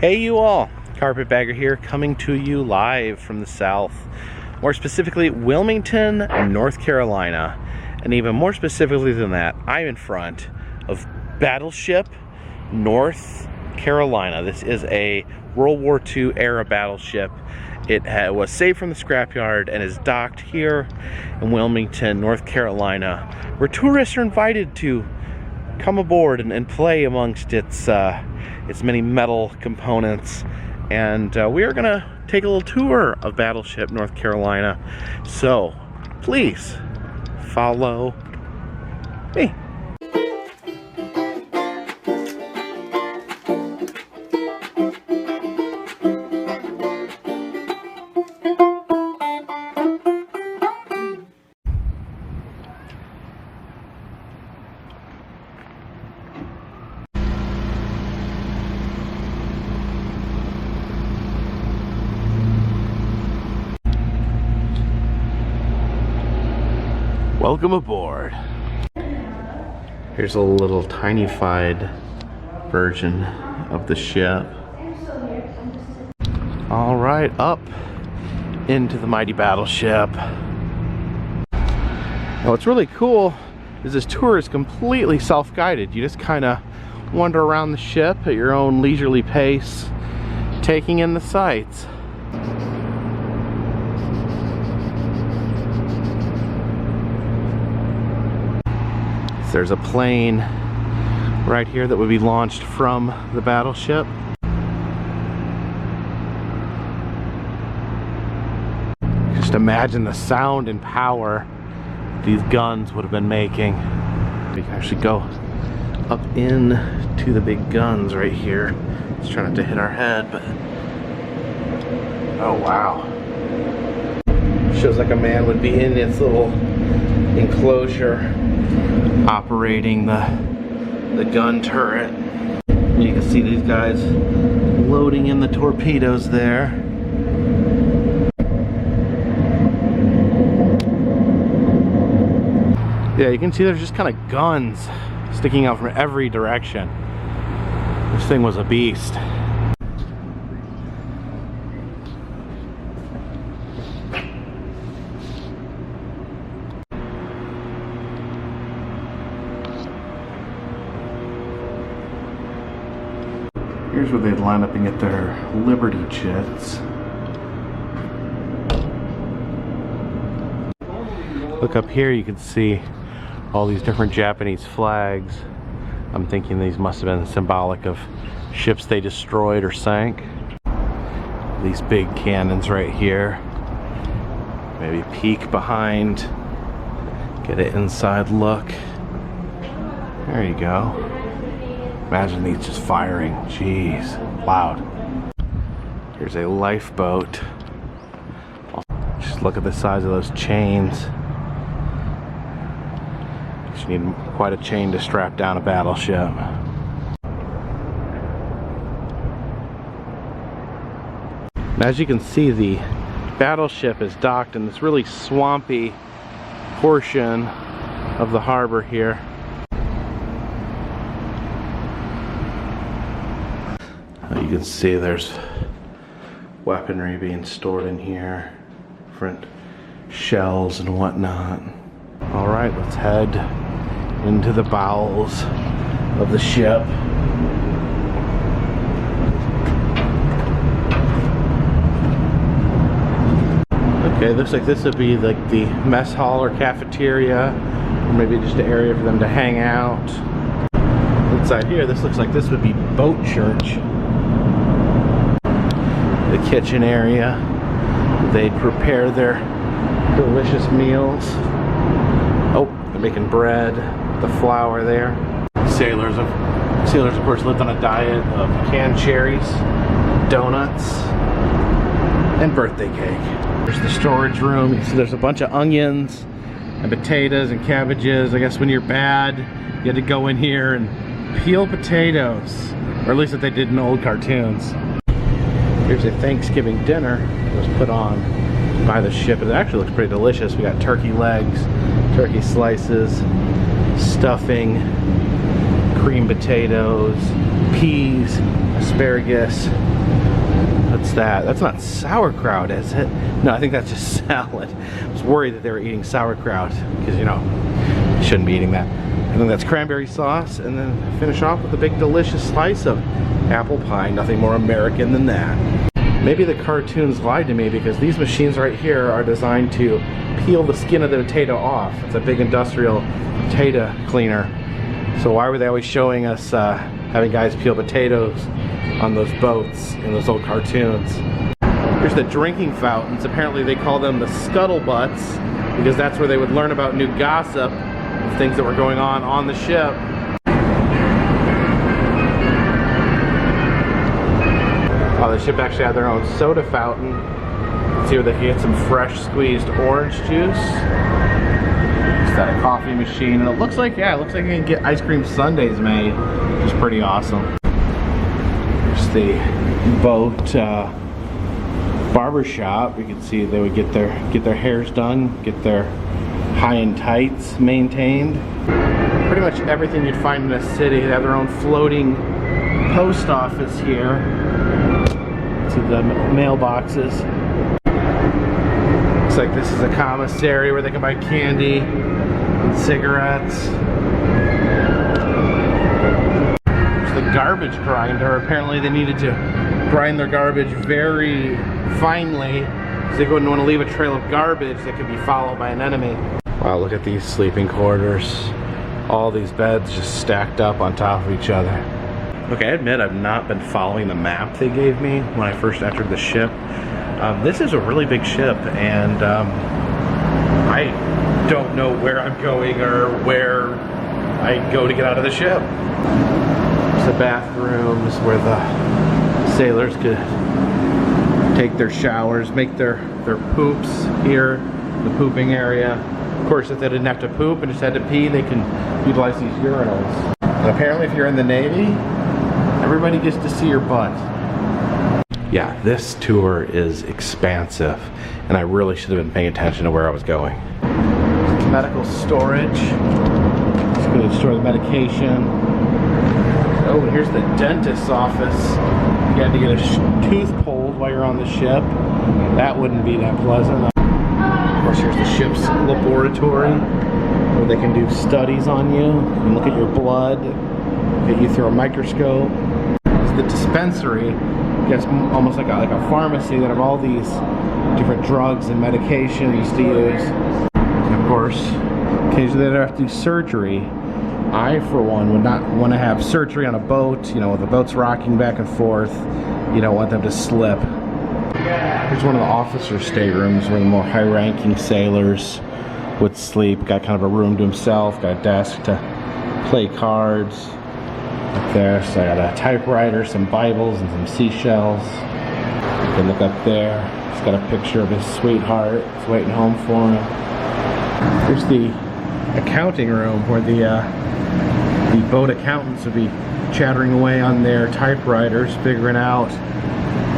Hey you all, Carpetbagger here, coming to you live from the south, more specifically Wilmington, North Carolina. And even more specifically than that, I'm in front of Battleship, North Carolina. This is a World War II era battleship. It was saved from the scrapyard and is docked here in Wilmington, North Carolina, where tourists are invited to come aboard and play amongst its many metal components. And we are gonna take a little tour of Battleship North Carolina. So please follow me. Welcome aboard. Here's a little tiny-fied version of the ship. All right, up into the mighty battleship. Now what's really cool is this tour is completely self-guided. You just kind of wander around the ship at your own leisurely pace, taking in the sights. There's a plane right here that would be launched from the battleship. Just imagine the sound and power these guns would have been making. We can actually go up into the big guns right here. Let's try not to hit our head, but oh wow. Shows like a man would be in its little enclosure operating the gun turret. You can see these guys loading in the torpedoes there. Yeah, you can see there's just kind of guns sticking out from every direction. This thing was a beast. Here's where they'd line up and get their Liberty jets. Look up here, you can see all these different Japanese flags. I'm thinking these must have been symbolic of ships they destroyed or sank. These big cannons right here. Maybe peek behind, get an inside look. There you go. Imagine these just firing. Jeez, loud. Here's a lifeboat. Just look at the size of those chains. You need quite a chain to strap down a battleship. And as you can see, the battleship is docked in this really swampy portion of the harbor here. You can see there's weaponry being stored in here, different shells and whatnot. All right, let's head into the bowels of the ship. Okay, looks like this would be like the mess hall or cafeteria, or maybe just an area for them to hang out. Inside here, this looks like this would be boat church. The kitchen area. They'd prepare their delicious meals. Oh, they're making bread, the flour there. Sailors of course lived on a diet of canned cherries, donuts, and birthday cake. There's the storage room. You can see there's a bunch of onions and potatoes and cabbages. I guess when you're bad, you had to go in here and peel potatoes, or at least that they did in old cartoons. Here's a Thanksgiving dinner that was put on by the ship. It actually looks pretty delicious. We got turkey legs, turkey slices, stuffing, creamed potatoes, peas, asparagus. What's that? That's not sauerkraut, is it? No, I think that's just salad. I was worried that they were eating sauerkraut because, you know, you shouldn't be eating that. And then that's cranberry sauce, and then finish off with a big delicious slice of apple pie. Nothing more American than that. Maybe the cartoons lied to me, because these machines right here are designed to peel the skin of the potato off. It's a big industrial potato cleaner. So why were they always showing us having guys peel potatoes on those boats in those old cartoons? Here's the drinking fountains. Apparently they call them the scuttlebutts, because that's where they would learn about new gossip of things that were going on the ship. Oh, the ship actually had their own soda fountain. Let's see where they can get some fresh squeezed orange juice. Just got a coffee machine, and it looks like, yeah, it looks like you can get ice cream sundaes made, which is pretty awesome. There's the boat barber shop. You can see they would get their hairs done, get their high and tights maintained. Pretty much everything you'd find in a city. They have their own floating post office here. See the mailboxes. Looks like this is a commissary where they can buy candy and cigarettes. There's the garbage grinder. Apparently they needed to grind their garbage very finely, because they wouldn't want to leave a trail of garbage that could be followed by an enemy. Wow, look at these sleeping quarters. All these beds just stacked up on top of each other. Okay, I admit I've not been following the map they gave me when I first entered the ship. This is a really big ship, and I don't know where I'm going or where I go to get out of the ship. It's the bathrooms where the sailors could take their showers, make their poops here, the pooping area. Of course, if they didn't have to poop and just had to pee, they can utilize these urinals. And apparently if you're in the Navy, everybody gets to see your butt. Yeah, this tour is expansive, and I really should have been paying attention to where I was going. Medical storage. It's going to store the medication. Oh, and here's the dentist's office. You had to get a tooth pulled while you're on the ship. That wouldn't be that pleasant. Of course, here's the ship's laboratory, where they can do studies on you and look at your blood, get you through a microscope. It's the dispensary, I guess almost like a pharmacy that have all these different drugs and medications to use. And of course, occasionally they have to do surgery. I, for one, would not want to have surgery on a boat, you know, with the boat's rocking back and forth. You don't want them to slip. Here's one of the officers' staterooms where the more high-ranking sailors would sleep. Got kind of a room to himself, got a desk to play cards. Up there, so I got a typewriter, some Bibles, and some seashells. You can look up there. He's got a picture of his sweetheart. He's waiting home for him. Here's the accounting room where the boat accountants would be chattering away on their typewriters, figuring out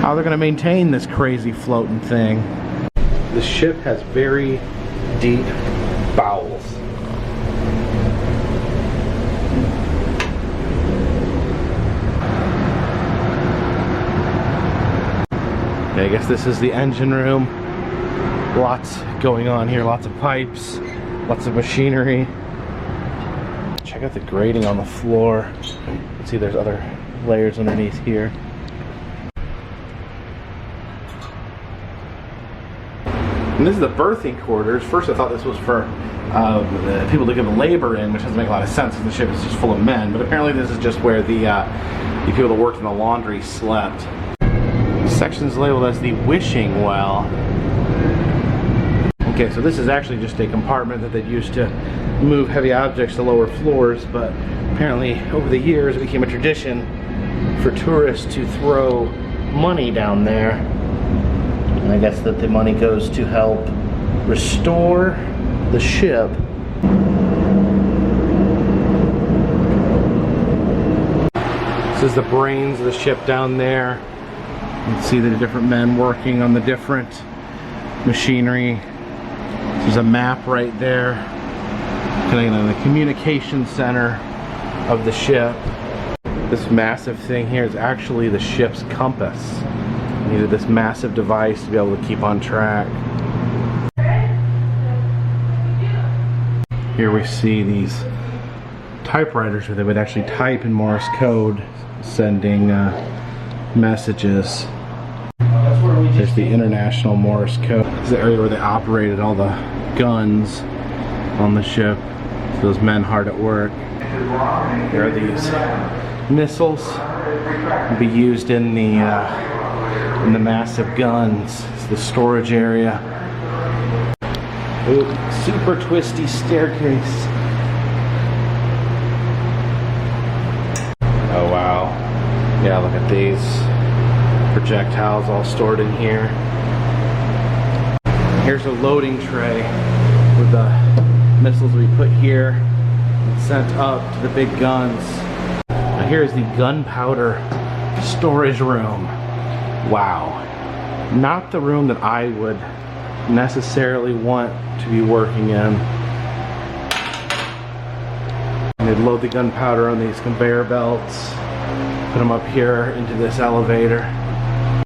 how they're going to maintain this crazy floating thing. The ship has very deep bowels. I guess this is the engine room. Lots going on here, lots of pipes, lots of machinery. Check out the grating on the floor. You can see there's other layers underneath here. And this is the berthing quarters. First I thought this was for the people to give labor in, which doesn't make a lot of sense because the ship is just full of men. But apparently this is just where the people that worked in the laundry slept. Section's labeled as the wishing well. Okay, so this is actually just a compartment that they'd use to move heavy objects to lower floors, but apparently over the years it became a tradition for tourists to throw money down there. And I guess that the money goes to help restore the ship. This is the brains of the ship down there. You can see the different men working on the different machinery. There's a map right there, connecting to the communication center of the ship. This massive thing here is actually the ship's compass. I needed this massive device to be able to keep on track. Here we see these typewriters where they would actually type in Morse code, sending messages. There's the International Morse code. This is the area where they operated all the guns on the ship. So those men hard at work. There are these missiles to be used in the massive guns. It's the storage area. Ooh, super twisty staircase. Oh wow. Yeah, look at these projectiles all stored in here. Here's a loading tray with the missiles we put here and sent up to the big guns. Now here's the gunpowder storage room. Wow. Not the room that I would necessarily want to be working in. And they'd load the gunpowder on these conveyor belts, put them up here into this elevator.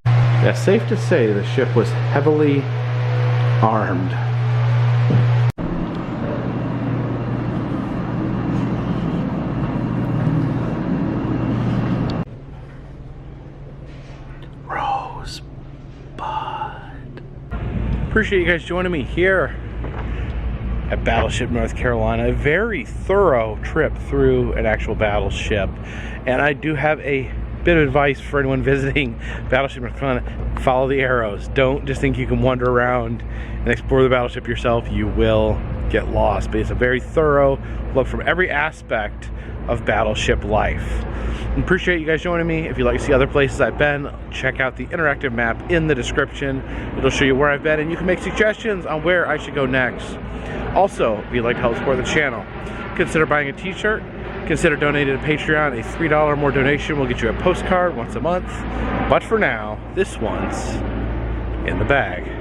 Yeah, safe to say the ship was heavily armed. Appreciate you guys joining me here at Battleship, North Carolina. A very thorough trip through an actual battleship. And I do have a bit of advice for anyone visiting Battleship, North Carolina. Follow the arrows. Don't just think you can wander around and explore the battleship yourself. You will get lost. But it's a very thorough look from every aspect of battleship life. Appreciate you guys joining me. If you'd like to see other places I've been, check out the interactive map in the description. It'll show you where I've been, and you can make suggestions on where I should go next. Also, if you'd like to help support the channel, consider buying a t-shirt, consider donating to Patreon. A $3 or more donation will get you a postcard once a month. But for now, this one's in the bag.